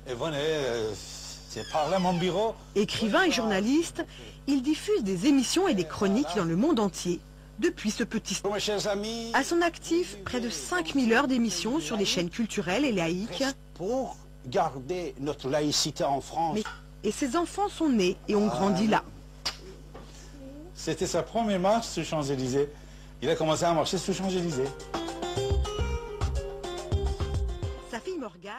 Et venez, c'est par là mon bureau. Écrivain et journaliste, il diffuse des émissions et des chroniques dans le monde entier. Depuis ce petit stade. Mes chers amis, À son actif, près de 5000 heures d'émissions sur des chaînes culturelles et laïques. pour garder notre laïcité en France. Et ses enfants sont nés et ont grandi là. C'était sa première marche sur Champs-Élysées. Il a commencé à marcher sur Champs-Élysées. Sa fille Morgane.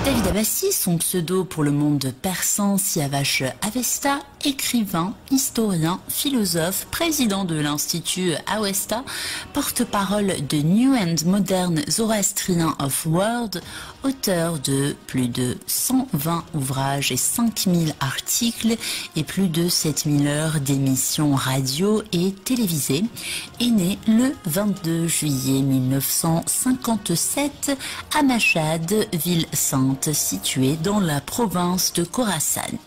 David Abbassi, son pseudo pour le monde persan Siavash Avesta, écrivain, historien, philosophe, président de l'Institut Avesta, porte-parole de New and Modern Zoroastrian of World, auteur de plus de 120 ouvrages et 5000 articles et plus de 7000 heures d'émissions radio et télévisées, est né le 22 juillet 1957 à Mashhad, ville sainte située dans la province de Khorasan.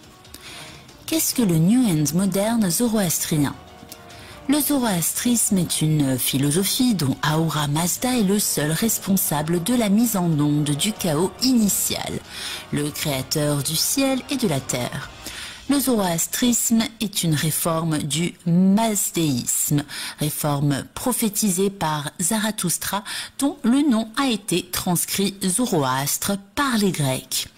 Qu'est-ce que le New and Modern Zoroastrien ? Le zoroastrisme est une philosophie dont Ahura Mazda est le seul responsable de la mise en onde du chaos initial, le créateur du ciel et de la terre. Le zoroastrisme est une réforme du mazdéisme, réforme prophétisée par Zarathustra, dont le nom a été transcrit Zoroastre par les Grecs.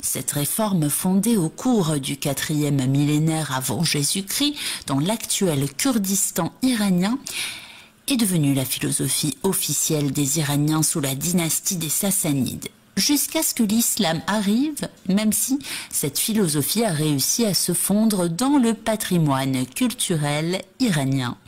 Cette réforme, fondée au cours du 4e millénaire avant Jésus-Christ dans l'actuel Kurdistan iranien, est devenue la philosophie officielle des Iraniens sous la dynastie des Sassanides. Jusqu'à ce que l'islam arrive, même si cette philosophie a réussi à se fondre dans le patrimoine culturel iranien.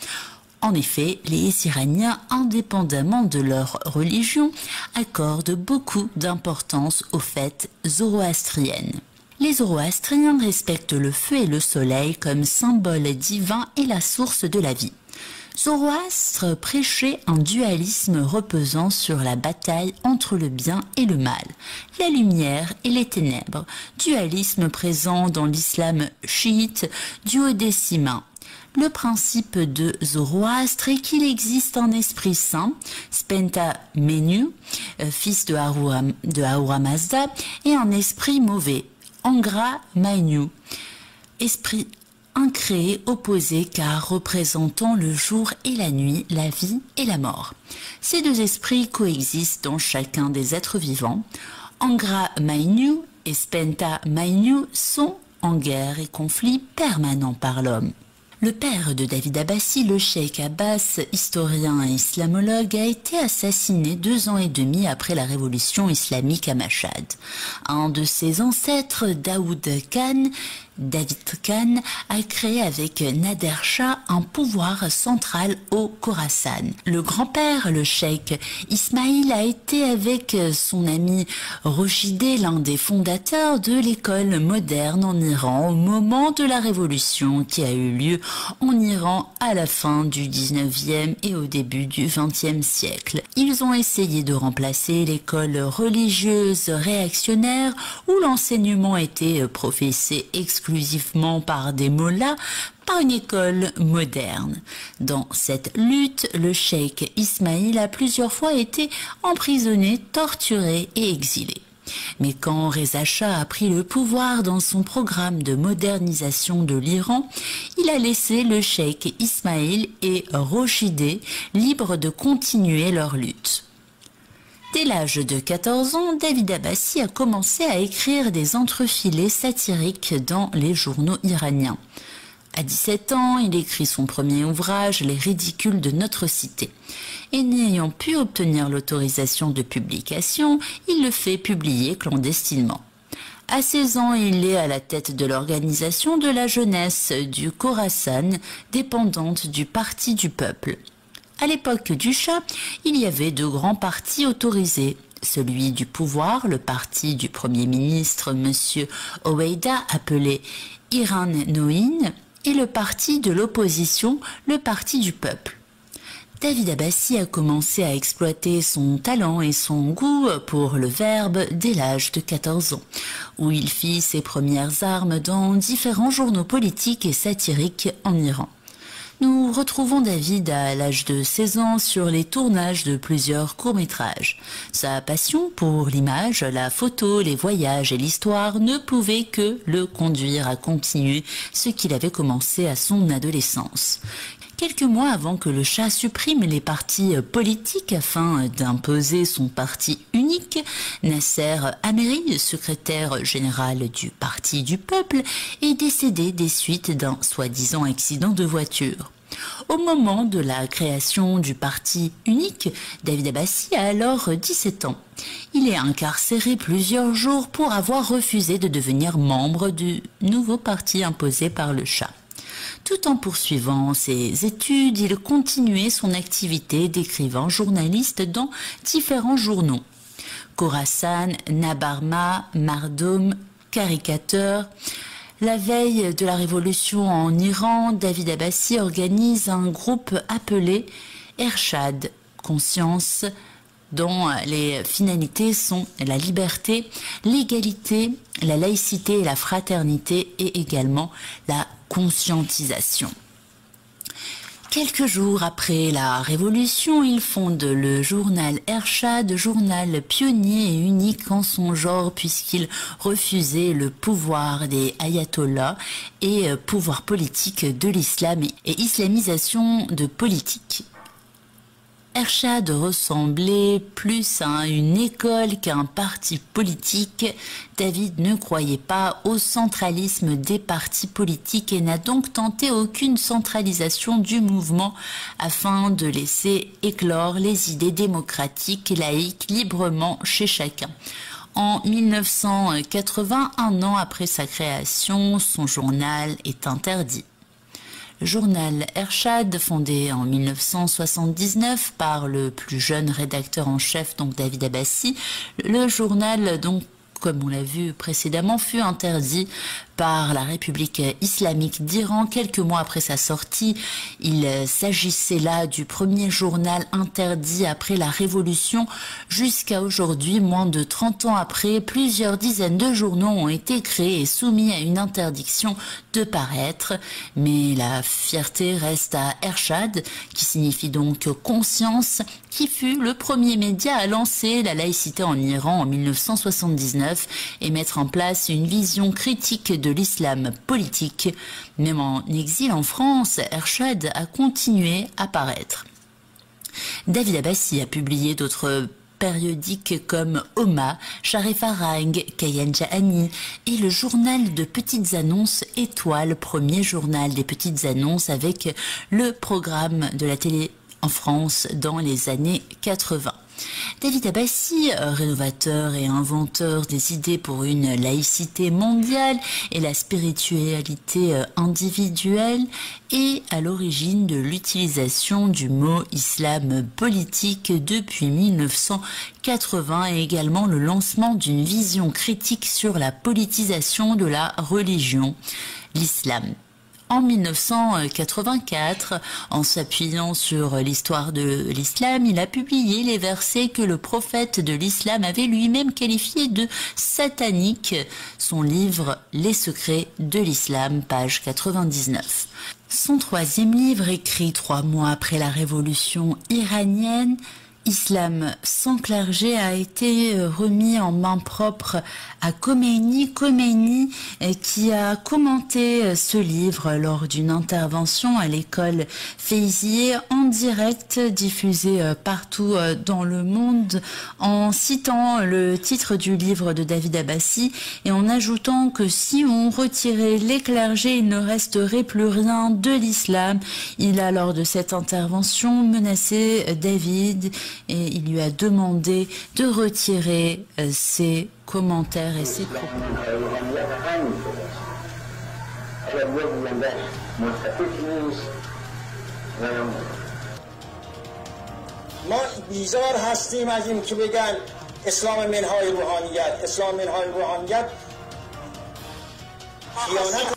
En effet, les Iraniens, indépendamment de leur religion, accordent beaucoup d'importance aux fêtes zoroastriennes. Les zoroastriens respectent le feu et le soleil comme symbole divin et la source de la vie. Zoroastre prêchait un dualisme reposant sur la bataille entre le bien et le mal, la lumière et les ténèbres, dualisme présent dans l'islam chiite duodécimain. Le principe de Zoroastre est qu'il existe un esprit saint, Spenta Menu, fils de Ahura Mazda, et un esprit mauvais, Angra Mainyu, esprit incréé, opposé, car représentant le jour et la nuit, la vie et la mort. Ces deux esprits coexistent dans chacun des êtres vivants. Angra Mainyu et Spenta Mainyu sont en guerre et conflit permanent par l'homme. Le père de David Abbassi, le cheikh Abbas, historien et islamologue, a été assassiné 2 ans et demi après la révolution islamique à Mashhad. Un de ses ancêtres, Daoud Khan, David Khan a créé avec Nader Shah un pouvoir central au Khorasan. Le grand-père, le cheikh Ismail, a été avec son ami Rochideh l'un des fondateurs de l'école moderne en Iran au moment de la révolution qui a eu lieu en Iran à la fin du 19e et au début du 20e siècle. Ils ont essayé de remplacer l'école religieuse réactionnaire où l'enseignement était professé exclusivement par des mollahs par une école moderne. Dans cette lutte, le cheikh Ismail a plusieurs fois été emprisonné, torturé et exilé. Mais quand Reza Shah a pris le pouvoir dans son programme de modernisation de l'Iran, il a laissé le cheikh Ismail et Rochideh libres de continuer leur lutte. Dès l'âge de 14 ans, David Abbassi a commencé à écrire des entrefilets satiriques dans les journaux iraniens. À 17 ans, il écrit son premier ouvrage, Les ridicules de notre cité. Et n'ayant pu obtenir l'autorisation de publication, il le fait publier clandestinement. À 16 ans, il est à la tête de l'organisation de la jeunesse du Khorasan, dépendante du Parti du peuple. À l'époque du Shah, il y avait deux grands partis autorisés. Celui du pouvoir, le parti du Premier ministre M. Oweida, appelé Iran Noïn, et le parti de l'opposition, le Parti du peuple. David Abbassi a commencé à exploiter son talent et son goût pour le verbe dès l'âge de 14 ans, où il fit ses premières armes dans différents journaux politiques et satiriques en Iran. Nous retrouvons David à l'âge de 16 ans sur les tournages de plusieurs courts-métrages. Sa passion pour l'image, la photo, les voyages et l'histoire ne pouvait que le conduire à continuer ce qu'il avait commencé à son adolescence. Quelques mois avant que le Shah supprime les partis politiques afin d'imposer son parti unique, Nasser Ameri, secrétaire général du Parti du peuple, est décédé des suites d'un soi-disant accident de voiture. Au moment de la création du parti unique, David Abbassi a alors 17 ans. Il est incarcéré plusieurs jours pour avoir refusé de devenir membre du nouveau parti imposé par le Shah. Tout en poursuivant ses études, il continuait son activité d'écrivain journaliste dans différents journaux. Khorasan, Nabarma, Mardom, Caricateur. La veille de la révolution en Iran, David Abbassi organise un groupe appelé Ershad, Conscience, dont les finalités sont la liberté, l'égalité, la laïcité et la fraternité et également la conscientisation. Quelques jours après la Révolution, il fonde le journal Ershad, journal pionnier et unique en son genre puisqu'il refusait le pouvoir des ayatollahs et pouvoir politique de l'islam et islamisation de politique. Ershad ressemblait plus à une école qu'à un parti politique. David ne croyait pas au centralisme des partis politiques et n'a donc tenté aucune centralisation du mouvement afin de laisser éclore les idées démocratiques et laïques librement chez chacun. En 1980, un an après sa création, son journal est interdit. Le journal Ershad, fondé en 1979 par le plus jeune rédacteur en chef, donc David Abbassi, le journal, donc, comme on l'a vu précédemment, fut interdit par la République islamique d'Iran quelques mois après sa sortie. Il s'agissait là du premier journal interdit après la Révolution. Jusqu'à aujourd'hui, moins de 30 ans après, plusieurs dizaines de journaux ont été créés et soumis à une interdiction de paraître. Mais la fierté reste à Ershad, qui signifie donc conscience, qui fut le premier média à lancer la laïcité en Iran en 1979 et mettre en place une vision critique de l'islam politique. Même en exil en France, Ershad a continué à paraître. David Abbassi a publié d'autres périodiques comme Oma, Sharifarang, Kayan Jahani et le journal de petites annonces Étoile, premier journal des petites annonces avec le programme de la télé en France dans les années 80. David Abbassi, rénovateur et inventeur des idées pour une laïcité mondiale et la spiritualité individuelle, est à l'origine de l'utilisation du mot islam politique depuis 1980 et également le lancement d'une vision critique sur la politisation de la religion, l'islam. En 1984, en s'appuyant sur l'histoire de l'islam, il a publié les versets que le prophète de l'islam avait lui-même qualifiés de sataniques, son livre « Les secrets de l'islam », page 99. Son troisième livre, écrit 3 mois après la révolution iranienne, Islam sans clergé, a été remis en main propre à Khomeini, qui a commenté ce livre lors d'une intervention à l'école Feyzieh en direct, diffusée partout dans le monde, en citant le titre du livre de David Abbassi et en ajoutant que si on retirait les clergés, il ne resterait plus rien de l'islam. Il a, lors de cette intervention, menacé David et il lui a demandé de retirer ses commentaires et ses propos. ما بیزار هستیم از این که بگن اسلام منهای روحانیت، اسلام منهای روحانیت خیانت.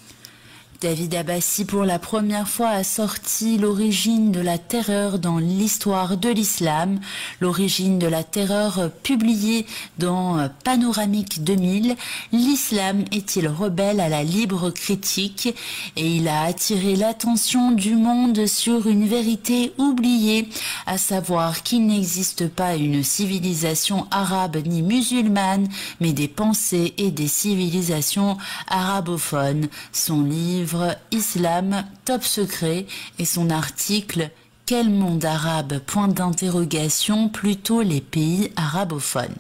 David Abbassi, pour la première fois, a sorti l'origine de la terreur dans l'histoire de l'islam. L'origine de la terreur publiée dans Panoramique 2000. L'islam est-il rebelle à la libre critique? Et il a attiré l'attention du monde sur une vérité oubliée, à savoir qu'il n'existe pas une civilisation arabe ni musulmane, mais des pensées et des civilisations arabophones. Son livre Islam, top secret, et son article Quel monde arabe? Point d'interrogation, plutôt les pays arabophones.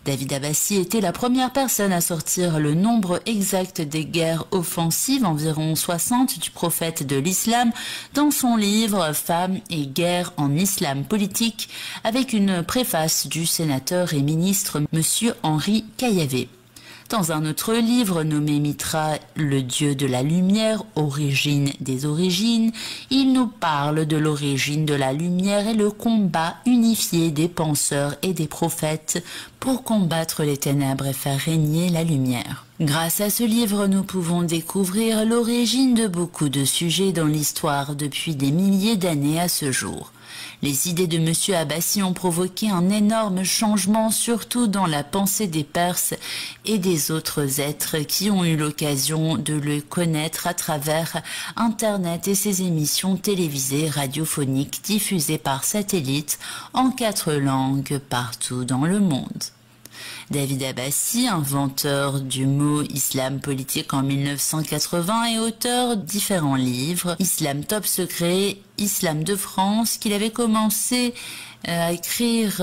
David Abbassi était la première personne à sortir le nombre exact des guerres offensives, environ 60, du prophète de l'islam, dans son livre Femmes et guerres en islam politique, avec une préface du sénateur et ministre M. Henri Caillavet. Dans un autre livre nommé Mitra, le dieu de la lumière, origine des origines, il nous parle de l'origine de la lumière et le combat unifié des penseurs et des prophètes pour combattre les ténèbres et faire régner la lumière. Grâce à ce livre, nous pouvons découvrir l'origine de beaucoup de sujets dans l'histoire depuis des milliers d'années à ce jour. Les idées de M. Abbassi ont provoqué un énorme changement, surtout dans la pensée des Perses et des autres êtres qui ont eu l'occasion de le connaître à travers Internet et ses émissions télévisées radiophoniques diffusées par satellite en 4 langues partout dans le monde. David Abbassi, inventeur du mot islam politique en 1980 et auteur de différents livres, Islam top secret, Islam de France, qu'il avait commencé à écrire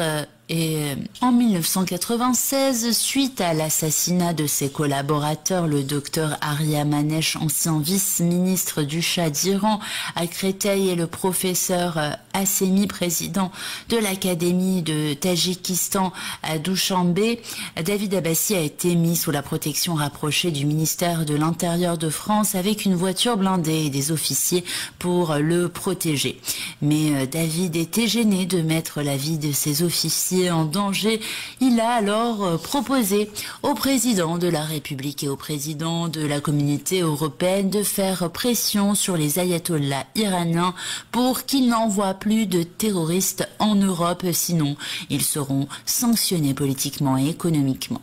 en 1996, suite à l'assassinat de ses collaborateurs, le docteur Arya Manesh, ancien vice-ministre du Shah d'Iran à Créteil, et le professeur Assemi, président de l'Académie de Tadjikistan à Douchambé, David Abbassi a été mis sous la protection rapprochée du ministère de l'Intérieur de France avec une voiture blindée et des officiers pour le protéger. Mais David était gêné de mettre la vie de ses officiers en danger. Il a alors proposé au président de la République et au président de la communauté européenne de faire pression sur les ayatollahs iraniens pour qu'ils n'envoient plus de terroristes en Europe, sinon ils seront sanctionnés politiquement et économiquement.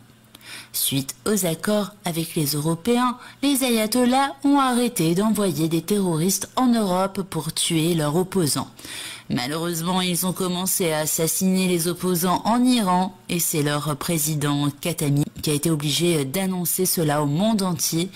Suite aux accords avec les Européens, les ayatollahs ont arrêté d'envoyer des terroristes en Europe pour tuer leurs opposants. Malheureusement, ils ont commencé à assassiner les opposants en Iran et c'est leur président Khatami qui a été obligé d'annoncer cela au monde entier,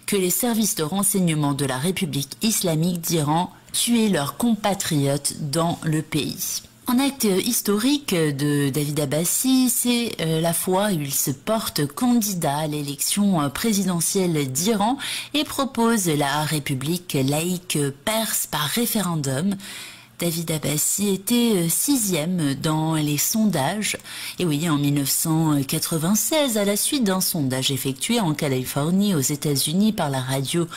que les services de renseignement de la République islamique d'Iran tuaient leurs compatriotes dans le pays. Un acte historique de David Abbassi, c'est la fois où il se porte candidat à l'élection présidentielle d'Iran et propose la République laïque perse par référendum. David Abbassi était 6e dans les sondages. Et oui, en 1996, à la suite d'un sondage effectué en Californie, aux États-Unis, par la radio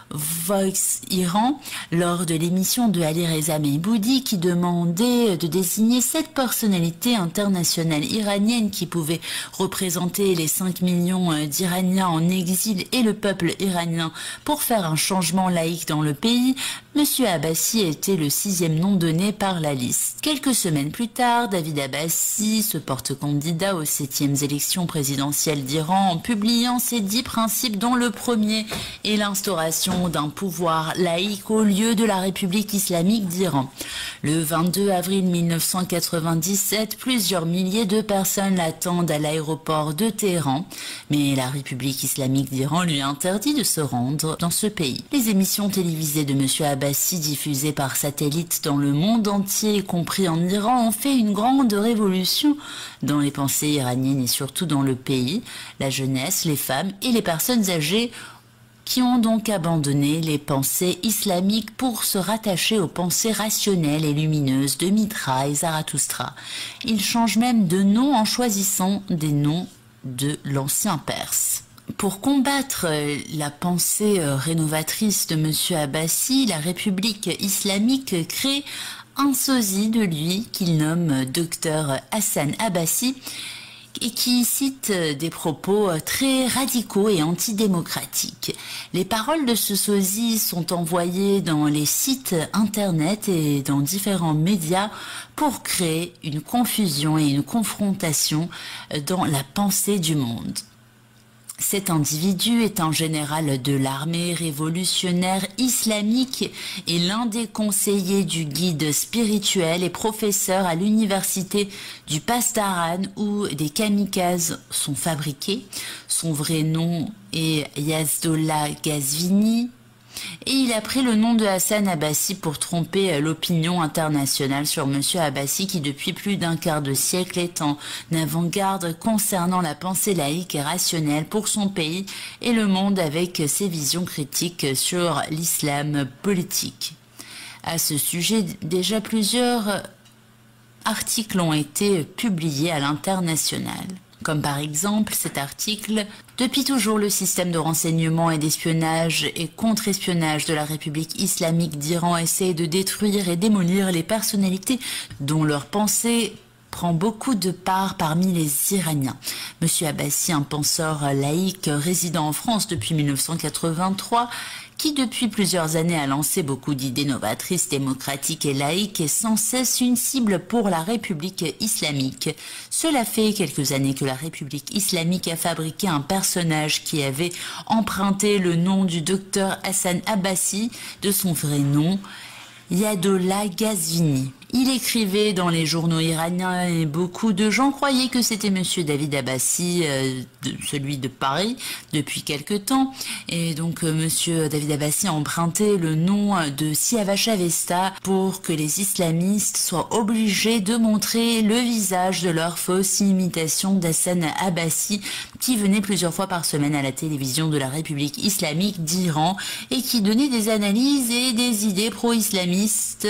Voice Iran, lors de l'émission de Ali Reza Mehboudi, qui demandait de désigner 7 personnalités internationales iraniennes qui pouvaient représenter les 5 millions d'Iraniens en exil et le peuple iranien pour faire un changement laïque dans le pays, Monsieur Abbassi était le 6e nom donné par la liste. Quelques semaines plus tard, David Abbassi se porte candidat aux 7e élections présidentielles d'Iran en publiant ses 10 principes, dont le premier est l'instauration d'un pouvoir laïque au lieu de la République islamique d'Iran. Le 22 avril 1997, plusieurs milliers de personnes l'attendent à l'aéroport de Téhéran, mais la République islamique d'Iran lui interdit de se rendre dans ce pays. Les émissions télévisées de Monsieur Abbassi, diffusées par satellite dans le monde entier, y compris en Iran, ont fait une grande révolution dans les pensées iraniennes et surtout dans le pays. La jeunesse, les femmes et les personnes âgées qui ont donc abandonné les pensées islamiques pour se rattacher aux pensées rationnelles et lumineuses de Mitra et Zarathustra. Ils changent même de nom en choisissant des noms de l'ancien perse. Pour combattre la pensée rénovatrice de Monsieur Abbassi, la République islamique crée un sosie de lui qu'il nomme Dr Hassan Abbassi et qui cite des propos très radicaux et antidémocratiques. Les paroles de ce sosie sont envoyées dans les sites internet et dans différents médias pour créer une confusion et une confrontation dans la pensée du monde. Cet individu est un général de l'armée révolutionnaire islamique et l'un des conseillers du guide spirituel et professeur à l'université du Pasdaran où des kamikazes sont fabriqués. Son vrai nom est Yazdollah Ghazvini. Et il a pris le nom de Hassan Abbassi pour tromper l'opinion internationale sur Monsieur Abbassi qui depuis plus d'un quart de siècle est en avant-garde concernant la pensée laïque et rationnelle pour son pays et le monde avec ses visions critiques sur l'islam politique. À ce sujet, déjà plusieurs articles ont été publiés à l'international. Comme par exemple cet article « Depuis toujours, le système de renseignement et d'espionnage et contre-espionnage de la République islamique d'Iran essaie de détruire et démolir les personnalités dont leur pensée prend beaucoup de part parmi les Iraniens. Monsieur Abbassi, un penseur laïque résidant en France depuis 1983, qui depuis plusieurs années a lancé beaucoup d'idées novatrices, démocratiques et laïques, est sans cesse une cible pour la République islamique. Cela fait quelques années que la République islamique a fabriqué un personnage qui avait emprunté le nom du docteur Hassan Abbassi de son vrai nom, Yazdollah Ghazvini. Il écrivait dans les journaux iraniens et beaucoup de gens croyaient que c'était Monsieur David Abbassi, celui de Paris, depuis quelque temps. Et donc Monsieur David Abbassi a emprunté le nom de Siavash Avesta pour que les islamistes soient obligés de montrer le visage de leur fausse imitation d'Hassan Abbassi qui venait plusieurs fois par semaine à la télévision de la République islamique d'Iran et qui donnait des analyses et des idées pro-islamistes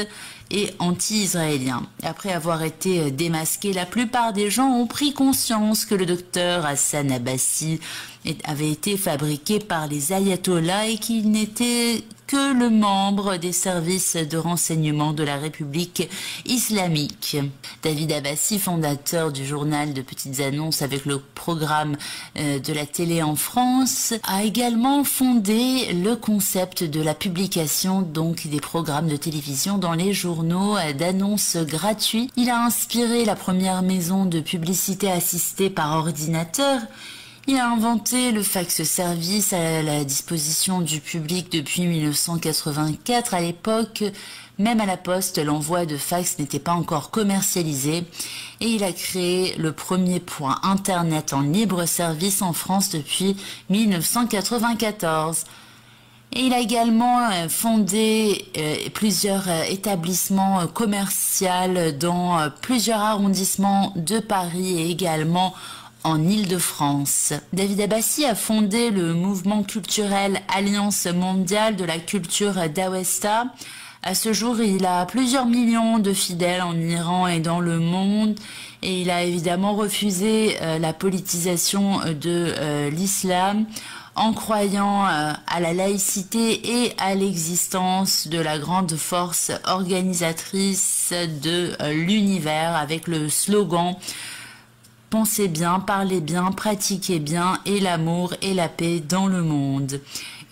et anti-israélien. Après avoir été démasqué, la plupart des gens ont pris conscience que le docteur Hassan Abbassi avait été fabriqué par les ayatollahs et qu'il n'était que le membre des services de renseignement de la République islamique. David Abbassi, fondateur du journal de petites annonces avec le programme de la télé en France, a également fondé le concept de la publication donc des programmes de télévision dans les journaux d'annonces gratuits. Il a inspiré la première maison de publicité assistée par ordinateur. Il a inventé le fax service à la disposition du public depuis 1984. À l'époque, même à la poste, l'envoi de fax n'était pas encore commercialisé. Et il a créé le premier point internet en libre service en France depuis 1994. Et il a également fondé plusieurs établissements commerciaux dans plusieurs arrondissements de Paris et également en Île-de-France. David Abbassi a fondé le mouvement culturel Alliance mondiale de la culture d'Awesta À ce jour, il a plusieurs millions de fidèles en Iran et dans le monde. Et il a évidemment refusé la politisation de l'islam en croyant à la laïcité et à l'existence de la grande force organisatrice de l'univers avec le slogan « Pensez bien, parlez bien, pratiquez bien et l'amour et la paix dans le monde ».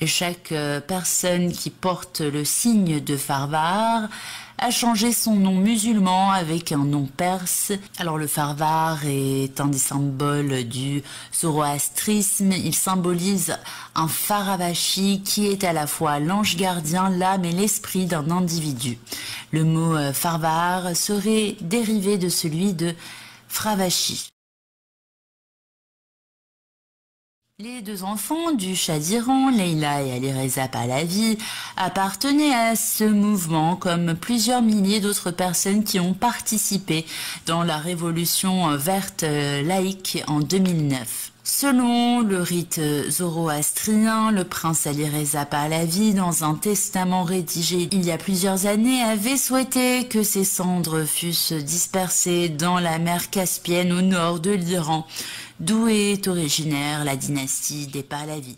Et chaque personne qui porte le signe de Farvar a changé son nom musulman avec un nom perse. Alors le Farvar est un des symboles du zoroastrisme. Il symbolise un Faravashi qui est à la fois l'ange gardien, l'âme et l'esprit d'un individu. Le mot Farvar serait dérivé de celui de Fravashi. Les deux enfants du Shah d'Iran, Leila et Alireza Pahlavi, appartenaient à ce mouvement comme plusieurs milliers d'autres personnes qui ont participé dans la révolution verte laïque en 2009. Selon le rite zoroastrien, le prince Alireza Pahlavi, dans un testament rédigé il y a plusieurs années, avait souhaité que ses cendres fussent dispersées dans la mer Caspienne au nord de l'Iran, d'où est originaire la dynastie des Pahlavi.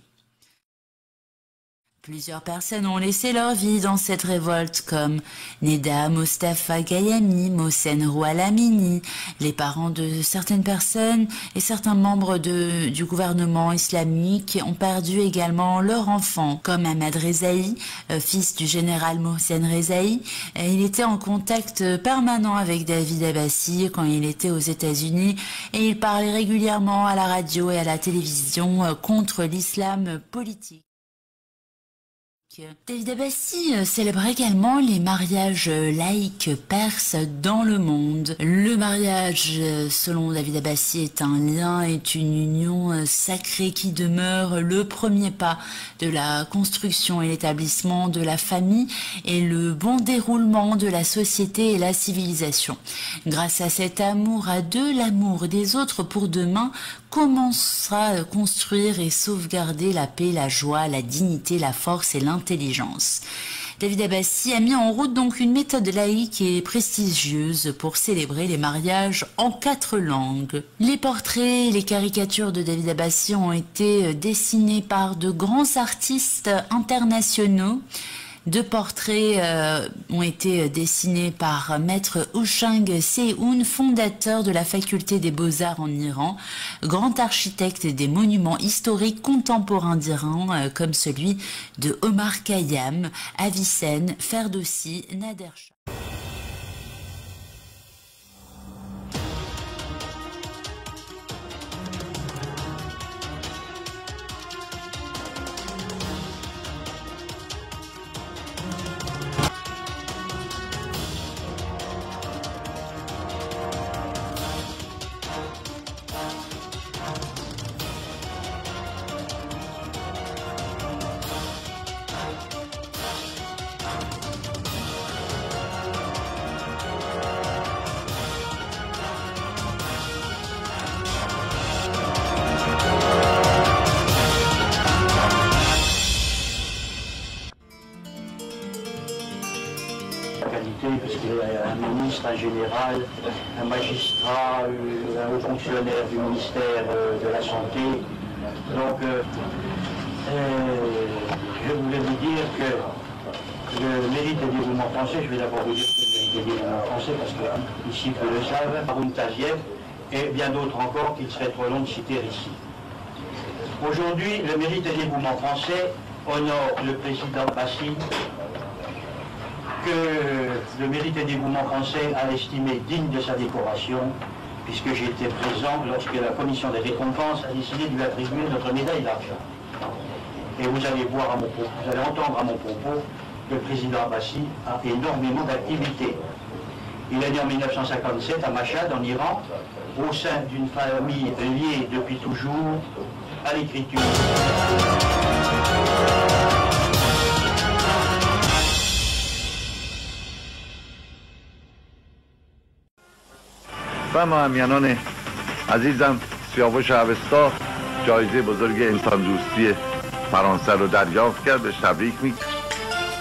Plusieurs personnes ont laissé leur vie dans cette révolte, comme Neda Mostafa Gayami, Mohsen Rouhalamini, les parents de certaines personnes et certains membres du gouvernement islamique ont perdu également leurs enfants, comme Ahmad Rezaï, fils du général Mohsen Rezaï. Il était en contact permanent avec David Abbassi quand il était aux États-Unis et il parlait régulièrement à la radio et à la télévision contre l'islam politique. David Abbassi célèbre également les mariages laïques perses dans le monde. Le mariage, selon David Abbassi, est un lien, est une union sacrée qui demeure le premier pas de la construction et l'établissement de la famille et le bon déroulement de la société et la civilisation. Grâce à cet amour à deux, l'amour des autres pour demain commencera à construire et sauvegarder la paix, la joie, la dignité, la force et l'intelligence. David Abbassi a mis en route donc une méthode laïque et prestigieuse pour célébrer les mariages en 4 langues. Les portraits et les caricatures de David Abbassi ont été dessinés par de grands artistes internationaux. 2 portraits ont été dessinés par Maître Ushang Sehoun, fondateur de la faculté des beaux-arts en Iran, grand architecte des monuments historiques contemporains d'Iran, comme celui de Omar Khayyam, Avicenne, Ferdowsi, Nader Shah. Parce qu'il y a un ministre, un général, un magistrat, un haut fonctionnaire du ministère de la Santé. Donc, je voulais vous dire que le mérite et dévouement français, je vais d'abord vous dire que le mérite et dévouement français, parce que ici, vous le savez, Haroun Taziev et bien d'autres encore qu'il serait trop long de citer ici. Aujourd'hui, le mérite et dévouement français honore le président Abbassi, que le mérite et dévouement français a estimé digne de sa décoration, puisque j'étais présent lorsque la commission des récompenses a décidé de lui attribuer notre médaille d'argent. Et vous allez voir vous allez entendre à mon propos que le président Abbassi a énormément d'activités. Il est né en 1957 à Mashhad, en Iran, au sein d'une famille liée depuis toujours à l'écriture. همینانه عزیزم سیاوش اوستا جایزه بزرگ انسان دوستی فرانسه رو دریافت کرد. بهش تبریک میگم.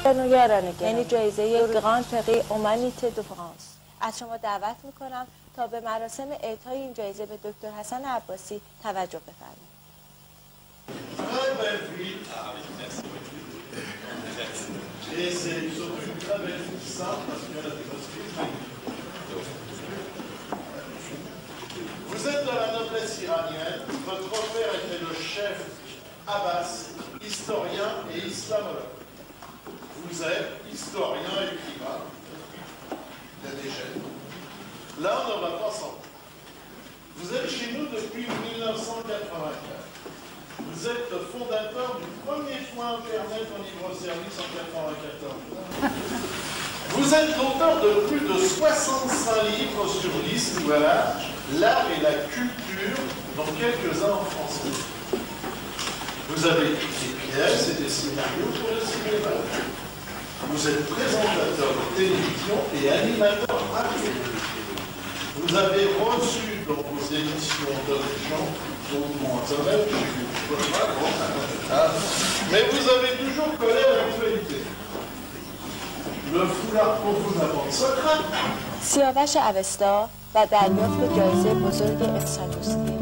یعنی جایزه گراند پری اومانیته دو فرانس. از شما دعوت میکنم تا به مراسم اعطای این جایزه به دکتر حسن عباسی توجه بفرمایید. Vous êtes de la noblesse iranienne, votre père était le chef Abbas, historien et islamologue. Vous êtes historien et écrivain. Il y a des gènes. Là, on ne va pas s'en. Vous êtes chez nous depuis 1984. Vous êtes le fondateur du premier point Internet en libre-service en 1994. Vous êtes l'auteur de plus de 65 livres sur l'histoire, l'art et la culture, dont quelques-uns en français. Vous avez écrit des pièces et des scénarios pour le cinéma. Vous êtes présentateur de télévision et animateur radio. Vous avez reçu dans vos émissions d'autres gens, dont Internet, mais vous avez toujours collé à l'actualité. Le foulard pour vous n'apporte secret. سیاوش اوستا و دریافت جایزه بزرگ انسان دوستی.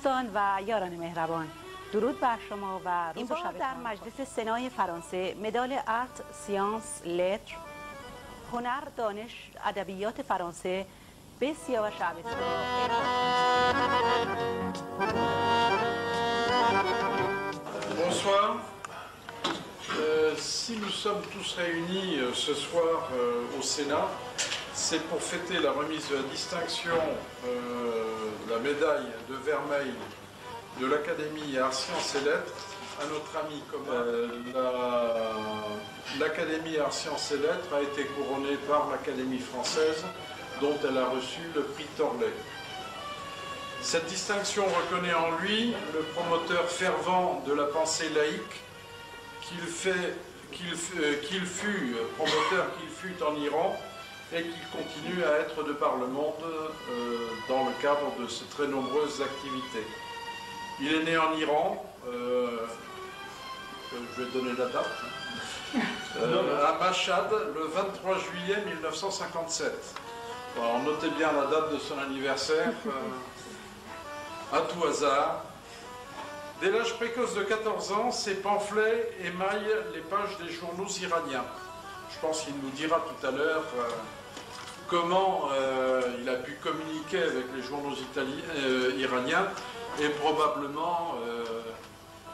دوستان و یاران مهربان، درود بر شما و روز و شبتان. در مجلس سنای فرانسه مدال آرت، سیانس، لتر، هنر، دانش، ادبیات فرانسه به سیاوش عبستان. Bonsoir. Si nous sommes tous réunis ce soir au Sénat, c'est pour fêter la remise de la distinction de la médaille de vermeil de l'Académie Arts, Sciences et Lettres à notre ami commun. L'Académie Arts, Sciences et Lettres a été couronnée par l'Académie française, dont elle a reçu le prix Torlet. Cette distinction reconnaît en lui le promoteur fervent de la pensée laïque qu'il fut promoteur qu'il fut en Iran et qu'il continue à être de par le monde dans le cadre de ses très nombreuses activités. Il est né en Iran, je vais donner la date, à Mashhad le 23 juillet 1957. Alors, notez bien la date de son anniversaire, à tout hasard. Dès l'âge précoce de 14 ans, ses pamphlets émaillent les pages des journaux iraniens. Je pense qu'il nous dira tout à l'heure comment il a pu communiquer avec les journaux iraniens et probablement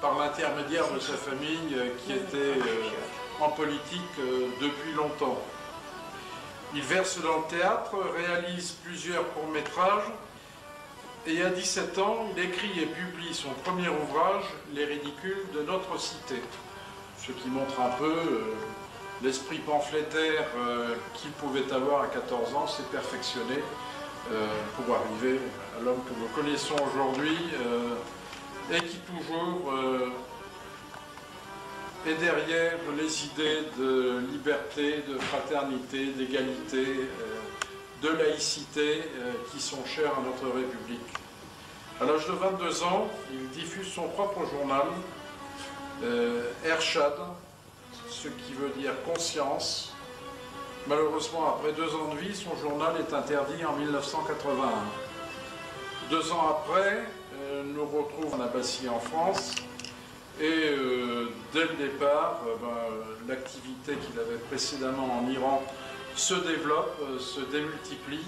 par l'intermédiaire de sa famille qui était en politique depuis longtemps. Il verse dans le théâtre, réalise plusieurs courts-métrages et à 17 ans, il écrit et publie son premier ouvrage, Les ridicules de notre cité. Ce qui montre un peu l'esprit pamphlétaire qu'il pouvait avoir à 14 ans, s'est perfectionné pour arriver à l'homme que nous connaissons aujourd'hui et qui toujours est derrière les idées de liberté, de fraternité, d'égalité, de laïcité qui sont chères à notre République. À l'âge de 22 ans, il diffuse son propre journal, Ershad, ce qui veut dire conscience. Malheureusement, après 2 ans de vie, son journal est interdit en 1981. 2 ans après, nous retrouvons en Abbassie en France et dès le départ, l'activité qu'il avait précédemment en Iran se développe, se démultiplie.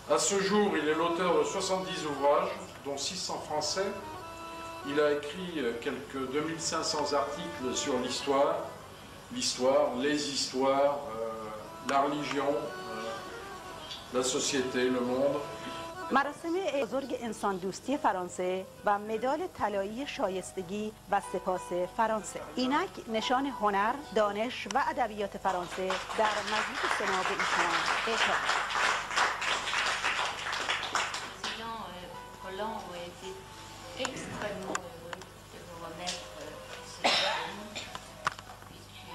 À ce jour, il est l'auteur de 70 ouvrages, dont 6 en français. Il a écrit quelques 2500 articles sur l'histoire, les histoires, la religion, la société, le monde. مراسم بزرگ انسان دوستی فرانسه و مدال طلایی شایستگی و سپاس فرانسه. اینک نشان هنر، دانش و ادبیات فرانسه در مجلس سنا به ایشان اعطا. Extrêmement heureux de vous remettre ce diplôme, puisque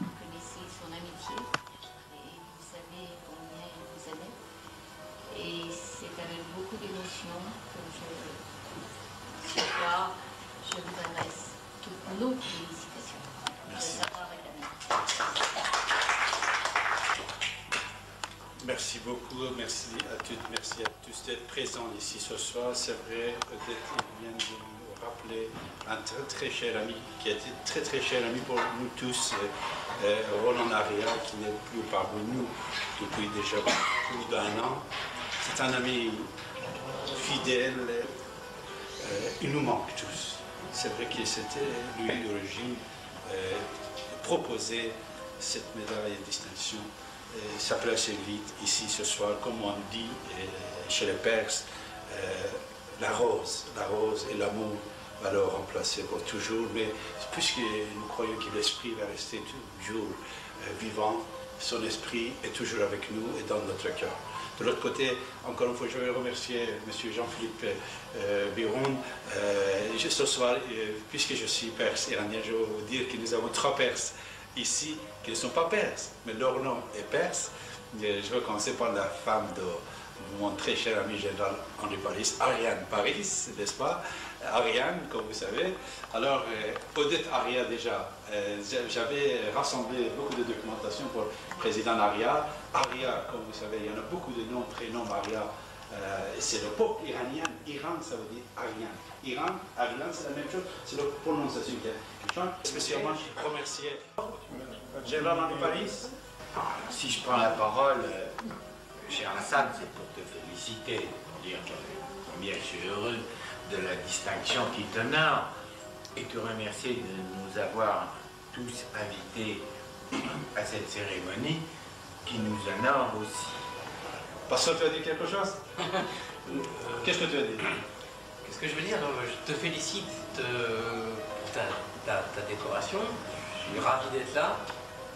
vous connaissez son amitié et vous savez combien il vous aimait. Et c'est avec beaucoup d'émotion que ce soir, je vous adresse toutes nos félicitations. Merci. Merci beaucoup, merci à toutes, merci à tous d'être présents ici ce soir. C'est vrai, peut-être il vient de nous rappeler un très cher ami, qui a été très cher ami pour nous tous, Roland Aria, qui n'est plus parmi nous depuis déjà plus d'1 an. C'est un ami fidèle, il nous manque tous. C'est vrai que c'était lui d'origine proposer cette médaille de distinction. Ça place vite ici ce soir, comme on dit chez les Perses, la rose et l'amour va le remplacer pour toujours. Mais puisque nous croyons que l'esprit va rester toujours vivant, son esprit est toujours avec nous et dans notre cœur. De l'autre côté, encore une fois, je vais remercier M. Jean-Philippe Biron. Ce soir, puisque je suis perse iranien, je vais vous dire que nous avons 3 Perses ici qui ne sont pas perses, mais leur nom est perse. Je vais commencer par la femme de mon très cher ami général Henri Paris, Ariane Paris, n'est-ce pas? Ariane, comme vous savez. Alors, Odette Aria déjà, j'avais rassemblé beaucoup de documentation pour le président Aria. Aria, comme vous savez, il y en a beaucoup de noms, prénoms Aria C'est le peuple iranien. Iran, ça veut dire Aryan. Iran, Aryan, c'est la même chose. C'est la prononciation qui change. Spécialement, je remercie Général de Paris. Si je prends la parole, cher Hassan, c'est pour te féliciter, pour dire combien je suis heureux de la distinction qui t'honore et te remercier de nous avoir tous invités à cette cérémonie qui nous honore aussi. Pasteur, tu as dit quelque chose? Qu'est-ce que tu as dit? Qu'est-ce que je veux dire? Je te félicite pour ta décoration. Je suis ravi d'être là.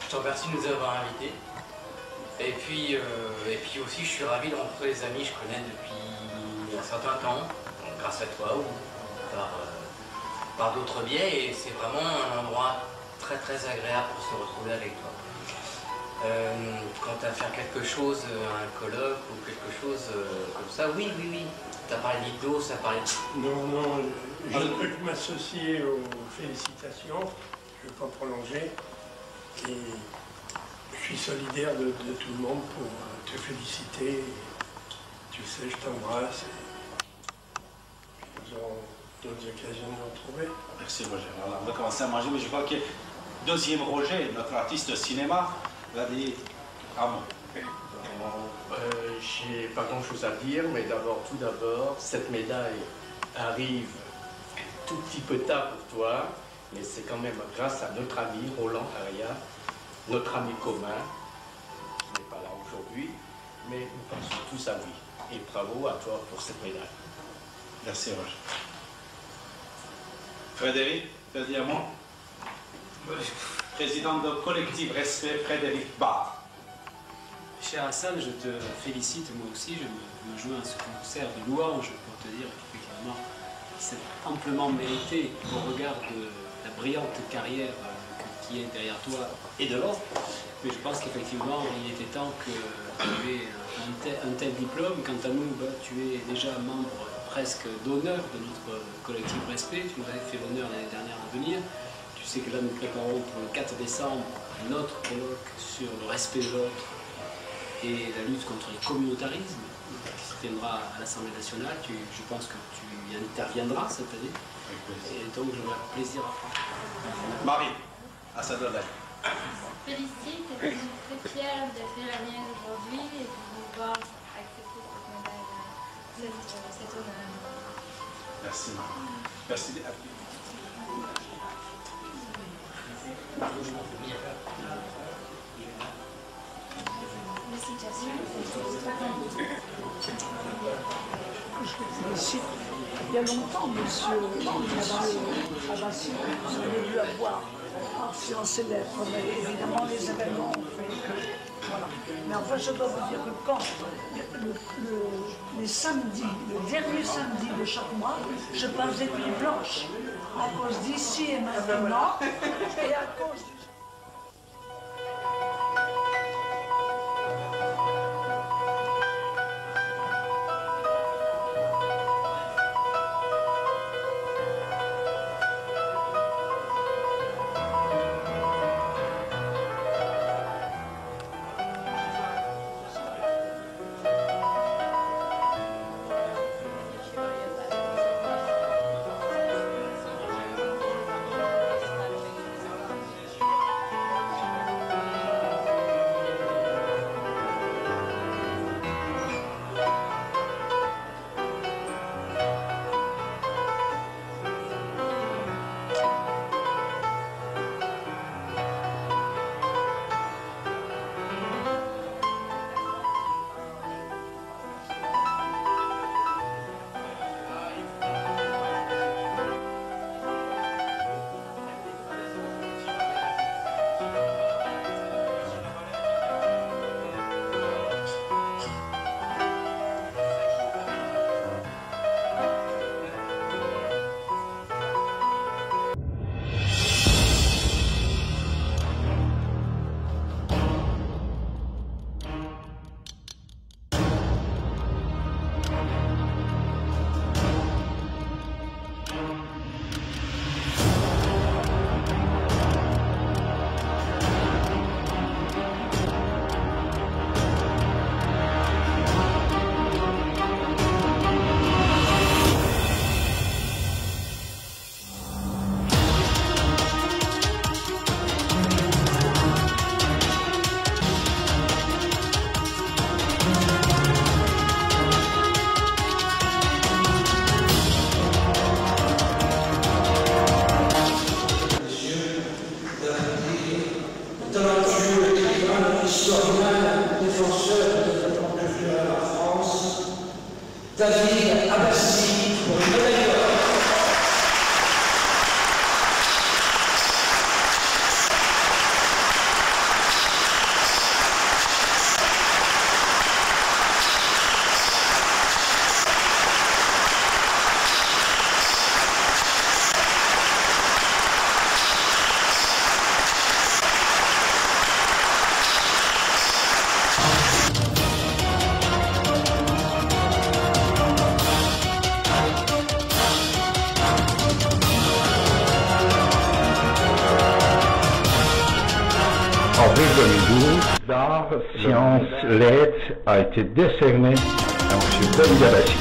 Je te remercie de nous avoir invités. Et puis aussi, je suis ravi de rencontrer des amis que je connais depuis un certain temps, grâce à toi ou par d'autres biais. Et c'est vraiment un endroit très très agréable pour se retrouver avec toi. Quant à faire quelque chose, un colloque ou quelque chose comme ça, oui. Tu as parlé d'Igdo, ça parlait de... Non, je ne peux que m'associer aux félicitations. Je ne vais pas prolonger. Et je suis solidaire de tout le monde pour te féliciter. Tu sais, je t'embrasse. Nous aurons d'autres occasions de nous retrouver. Merci Roger. Voilà, on va commencer à manger, mais je crois que deuxième Roger, notre artiste de cinéma, va dire un mot. J'ai pas grand chose à dire, mais tout d'abord, cette médaille arrive tout petit peu tard pour toi, mais c'est quand même grâce à notre ami Roland Aria, notre ami commun, qui n'est pas là aujourd'hui, mais nous pensons tous à lui. Et bravo à toi pour cette médaille. Merci Roger. Frédéric, tu as dit un mot? Président de collectif Respect, Frédéric Barre. Cher Hassan, je te félicite moi aussi, je me joins à ce concert de louanges pour te dire qu'effectivement c'est amplement mérité au regard de la brillante carrière qui est derrière toi et devant. Mais je pense qu'effectivement il était temps que tu aies un tel diplôme. Quant à nous, tu es déjà membre presque d'honneur de notre collectif Respect. Tu nous avais fait l'honneur l'année dernière de venir. Tu sais que là nous préparons pour le 4 décembre notre colloque sur le respect de l'autre et la lutte contre les communautarismes qui se tiendra à l'Assemblée nationale. Je pense que tu y interviendras cette année. Et donc j'aurai plaisir à faire. Marie, à sa donne. Félicite et je suis très fière d'être iranienne aujourd'hui et de pouvoir accepter cette médaille, cet honneur. Merci Marie. Merci. Merci. Il y a longtemps, monsieur Abbassi, vous avez dû avoir influencé lettres, mais évidemment les événements ont fait que... Voilà. Mais enfin, je dois vous dire que quand les samedis, le dernier samedi de chaque mois, je passe des nuits blanches à cause d'ici et maintenant, et à cause du... historien, défenseur du développement culturel en France, David Abbassi, pour une médaille d'or. En 2012, d'art, sciences, lettres a été décerné à M. David Abbassi.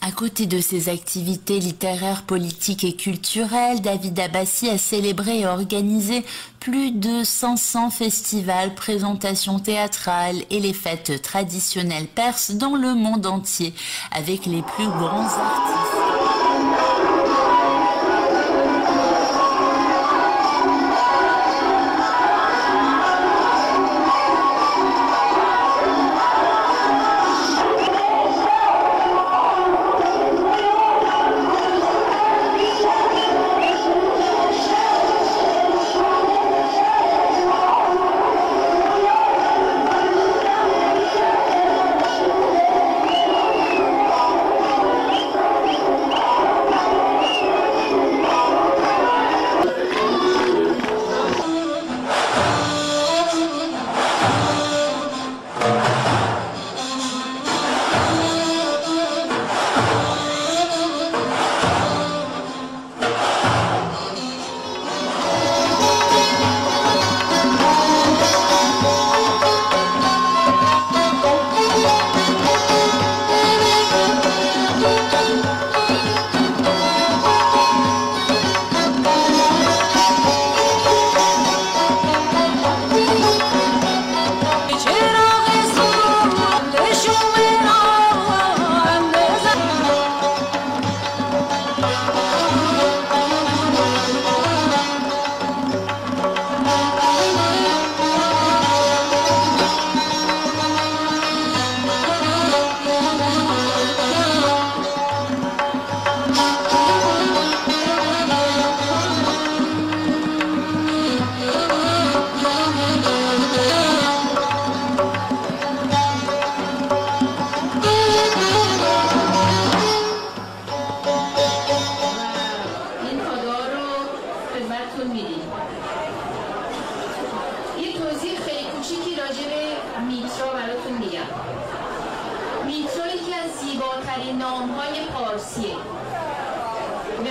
À côté de ses activités littéraires, politiques et culturelles, David Abbassi a célébré et organisé plus de 500 festivals, présentations théâtrales et les fêtes traditionnelles perses dans le monde entier, avec les plus grands artistes.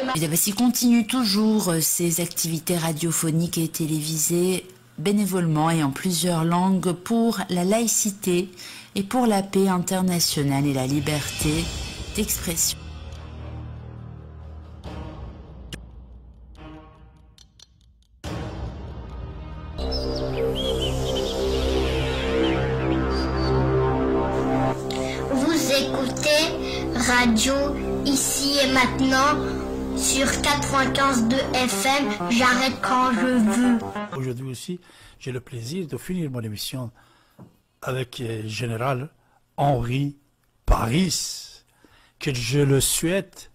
David Abbassi continue toujours ses activités radiophoniques et télévisées bénévolement et en plusieurs langues pour la laïcité et pour la paix internationale et la liberté d'expression. Vous écoutez Radio Ici et Maintenant sur 95.2 FM, j'arrête quand je veux. Aujourd'hui aussi, j'ai le plaisir de finir mon émission avec le général Henri Paris, que je le souhaite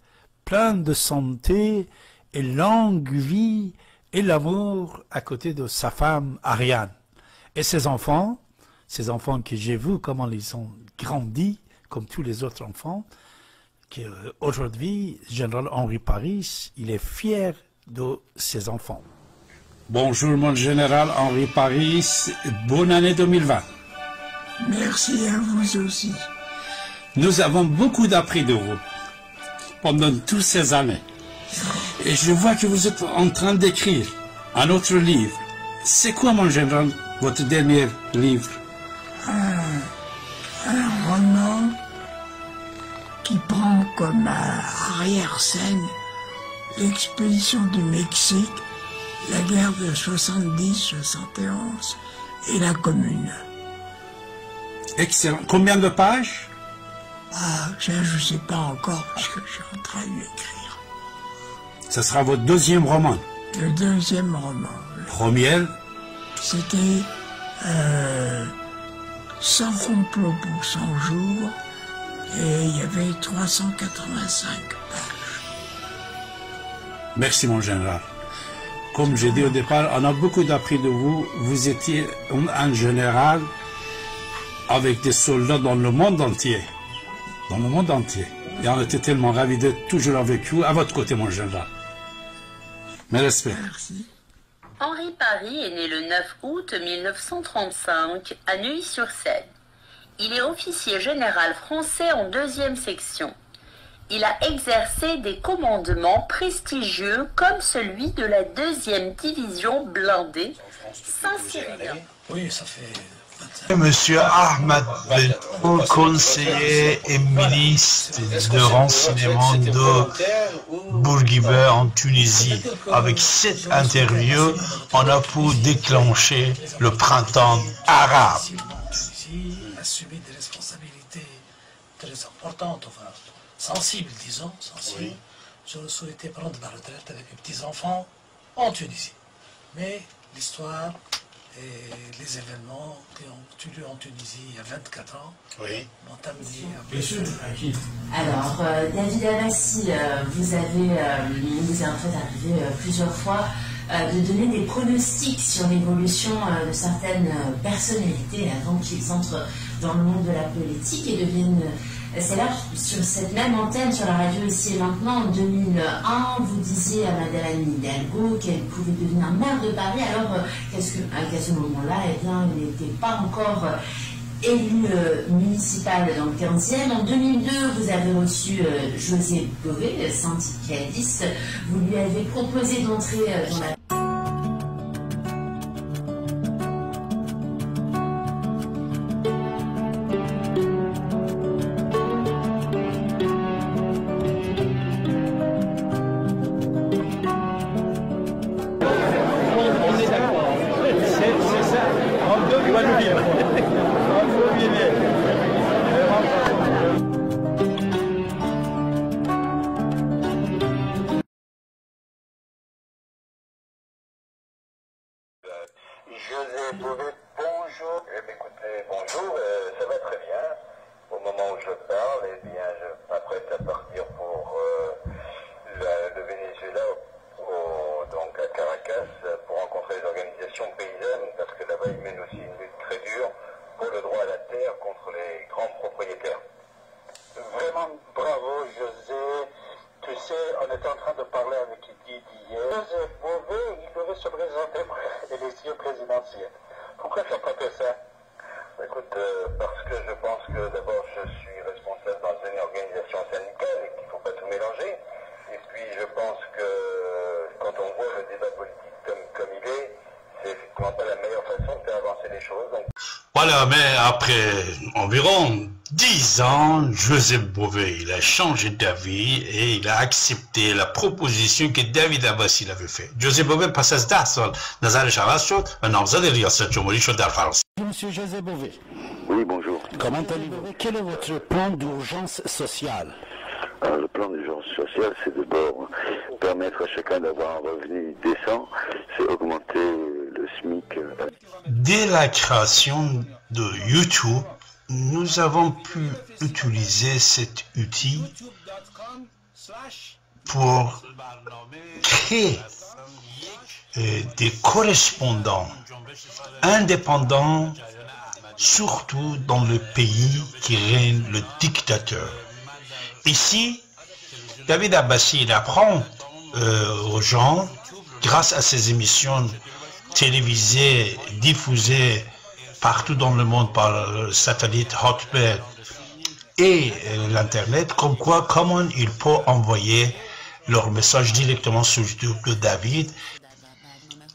plein de santé et longue vie et l'amour à côté de sa femme Ariane. Et ses enfants que j'ai vu comment ils ont grandi, comme tous les autres enfants, qu'aujourd'hui, le général Henri Paris, il est fier de ses enfants. Bonjour mon général Henri Paris, bonne année 2020. Merci à vous aussi. Nous avons beaucoup appris de vous pendant toutes ces années. Et je vois que vous êtes en train d'écrire un autre livre. C'est quoi mon général, votre dernier livre? Un roman qui prend comme arrière-scène l'expédition du Mexique, la guerre de 70-71 et la Commune. Excellent. Combien de pages? Ah, ça, je ne sais pas encore, parce que je suis en train d'écrire. Ce sera votre deuxième roman? Le deuxième roman. Premier? C'était 100 complots pour 100 jours, et il y avait 385 pages. Merci, mon général. Comme j'ai dit au départ, on a beaucoup appris de vous. Vous étiez un général avec des soldats dans le monde entier. Dans le monde entier. Et on était tellement ravis d'être toujours avec vous, à votre côté, mon général. Mes respects. Merci. Henri Paris est né le 9 août 1935 à Neuilly-sur-Seine. Il est officier général français en 2e section. Il a exercé des commandements prestigieux comme celui de la 2e division blindée Saint-Cyrien. Oui, ça fait... Monsieur Ahmed Bello, conseiller et ministre de renseignement de Bourguiba en Tunisie. Avec cette interview, on a pu déclencher le printemps arabe. A subi des responsabilités très importantes, enfin sensibles, disons, sensibles. Oui. Je souhaitais prendre ma retraite avec mes petits-enfants en Tunisie. Mais l'histoire et les événements qui ont eu lieu en Tunisie il y a 24 ans m'ont amené à... Bien sûr. Alors, David Abbassi, vous avez, il vous est en fait arrivé plusieurs fois de donner des pronostics sur l'évolution de certaines personnalités avant qu'ils entrent dans le monde de la politique et deviennent célèbres. Sur cette même antenne, sur la radio Ici et Maintenant, en 2001, vous disiez à Madame Hidalgo qu'elle pouvait devenir maire de Paris, alors qu'à ce moment-là, eh bien, il n'était pas encore élu municipal dans le 15e. En 2002, vous avez reçu José Bové, syndicaliste. Vous lui avez proposé d'entrer dans la... José Bové, bonjour. Écoutez, bonjour, ça va très bien. Au moment où je parle, eh bien, je m'apprête à partir pour le Venezuela, donc à Caracas, pour rencontrer les organisations paysannes, parce que là-bas, ils mènent aussi une lutte très dure pour le droit à la terre contre les grands propriétaires. Vraiment, bravo, José. Tu sais, on était en train de parler avec Didier. José Bové, il devait se présenter pour l'élection présidentielle. Pourquoi tu n'as pas fait ça? Écoute, parce que je pense que d'abord je suis responsable dans une organisation syndicale et qu'il ne faut pas tout mélanger. Et puis je pense que quand on voit le débat politique comme il est, c'est effectivement pas la meilleure façon de faire avancer les choses. Donc... Voilà, mais après environ 10 ans, José Bové, il a changé d'avis et il a accepté la proposition que David Abbassi avait faite. José Bové passe à 10 سال نظرش عوض شد و نامزد ریاست جمهوری شد در فرانسه. Monsieur José Bové. Oui, bonjour. Comment allez-vous? Quel est votre plan d'urgence sociale? Alors, le plan d'urgence sociale, c'est d'abord permettre à chacun d'avoir un revenu décent, c'est augmenter le SMIC. Dès la création de YouTube, nous avons pu utiliser cet outil pour créer des correspondants indépendants, surtout dans le pays qui règne le dictateur. Ici, David Abbassi il apprend aux gens, grâce à ces émissions télévisées, diffusées partout dans le monde par le satellite Hotbird et l'Internet, comme quoi, comment ils peuvent envoyer leur message directement sur YouTube de David.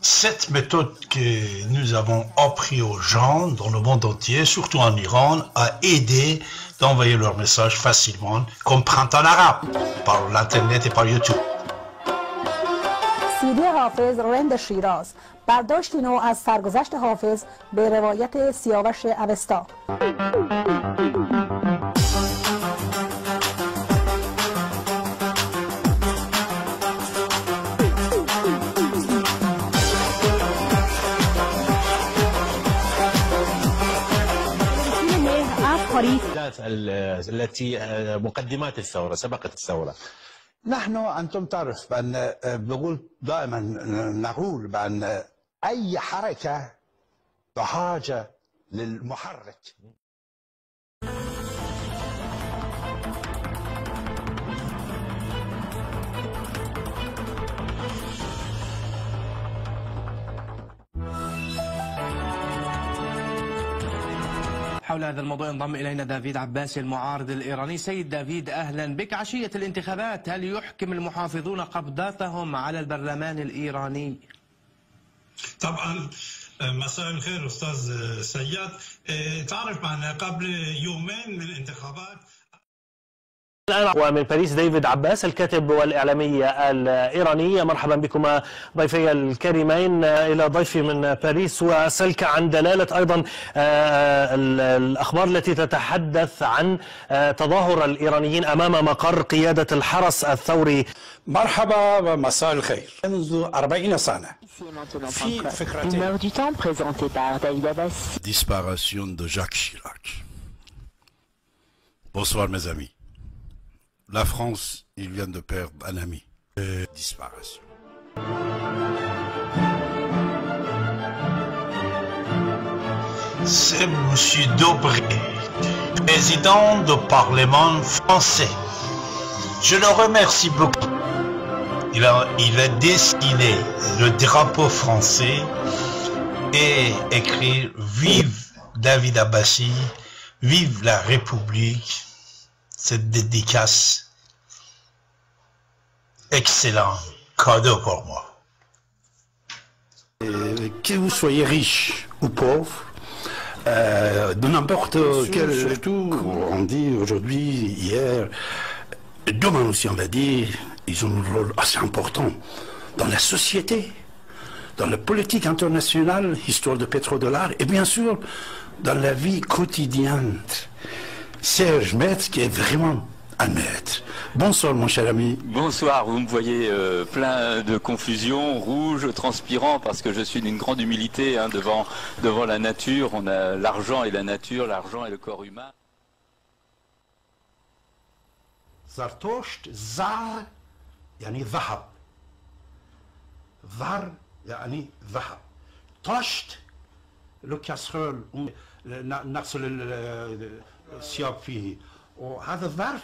Cette méthode que nous avons appris aux gens dans le monde entier, surtout en Iran, a aidé d'envoyer leurs messages facilement, comme Printemps arabe, par l'internet et par YouTube. سیدی حافظ رند شیراز برداشتی نو از سرگذشت حافظ به روایت سیاوش اوستا. التي مقدمات الثورة سبقت الثورة. نحن أنتم تعرف بأن دائما نقول بأن أي حركة بحاجة للمحرك. حول هذا الموضوع انضم إلينا دافيد عباسي المعارض الإيراني. سيد دافيد أهلا بك. عشية الانتخابات هل يحكم المحافظون قبضتهم على البرلمان الإيراني؟ طبعا مساء الخير أستاذ سياد. تعرف معنا قبل يومين من الانتخابات. ومن باريس ديفيد عباس الكاتب والإعلامي الإيراني. مرحبا بكما ضيفي الكريمين. إلى ضيفي من باريس وأسألك عن دلالة أيضا الأخبار التي تتحدث عن تظاهر الإيرانيين أمام مقر قيادة الحرس الثوري. مرحبا ومساء الخير. منذ 40 سنة في فكرتين. Disparition de Jacques Chirac. Bonsoir mes amis. La France, il vient de perdre un ami. Disparition. C'est M. Dobré, président du Parlement français. Je le remercie beaucoup. Il a dessiné le drapeau français et écrit « Vive David Abbassi, vive la République ». Cette dédicace, excellent cadeau pour moi. Que vous soyez riche ou pauvre, de n'importe quel tout, on dit aujourd'hui, hier, demain aussi on va dire, ils ont un rôle assez important dans la société, dans la politique internationale, histoire de pétrodollar, et bien sûr dans la vie quotidienne. Serge Maître qui est vraiment un maître. Bonsoir mon cher ami. Bonsoir, vous me voyez plein de confusion, rouge, transpirant, parce que je suis d'une grande humilité devant la nature. On a l'argent et la nature, l'argent et le corps humain. زرتشت زر يعني ذهب. ذر يعني ذهب. طشت le casserole نغسل الثياب فيه. وهذا الظرف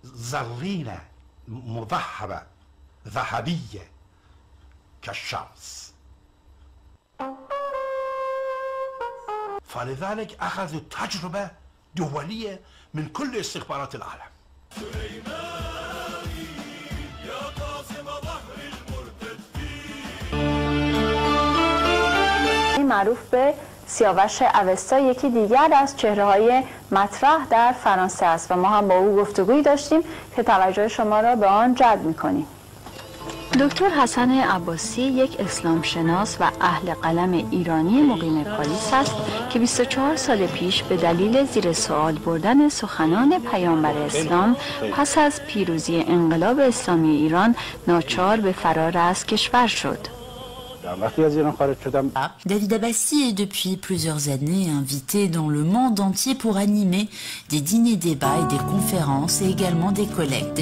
زرينة مذهبة ذهبية كالشمس. فلذلك أخذوا تجربة دولية من كل استخبارات العالم. معروف به سیاوش اوستا یکی دیگر از چهره‌های مطرح در فرانسه است و ما هم با او گفتگویی داشتیم که توجه شما را به آن جلب می‌کنیم. دکتر حسن عباسی یک اسلام شناس و اهل قلم ایرانی مقیم پاریس است که 24 سال پیش به دلیل زیر سوال بردن سخنان پیامبر اسلام پس از پیروزی انقلاب اسلامی ایران ناچار به فرار از کشور شد. David Abbassi est depuis plusieurs années invité dans le monde entier pour animer des dîners-débats et des conférences et également des collectes.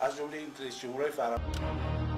از جمله این شعورهای فرهنگی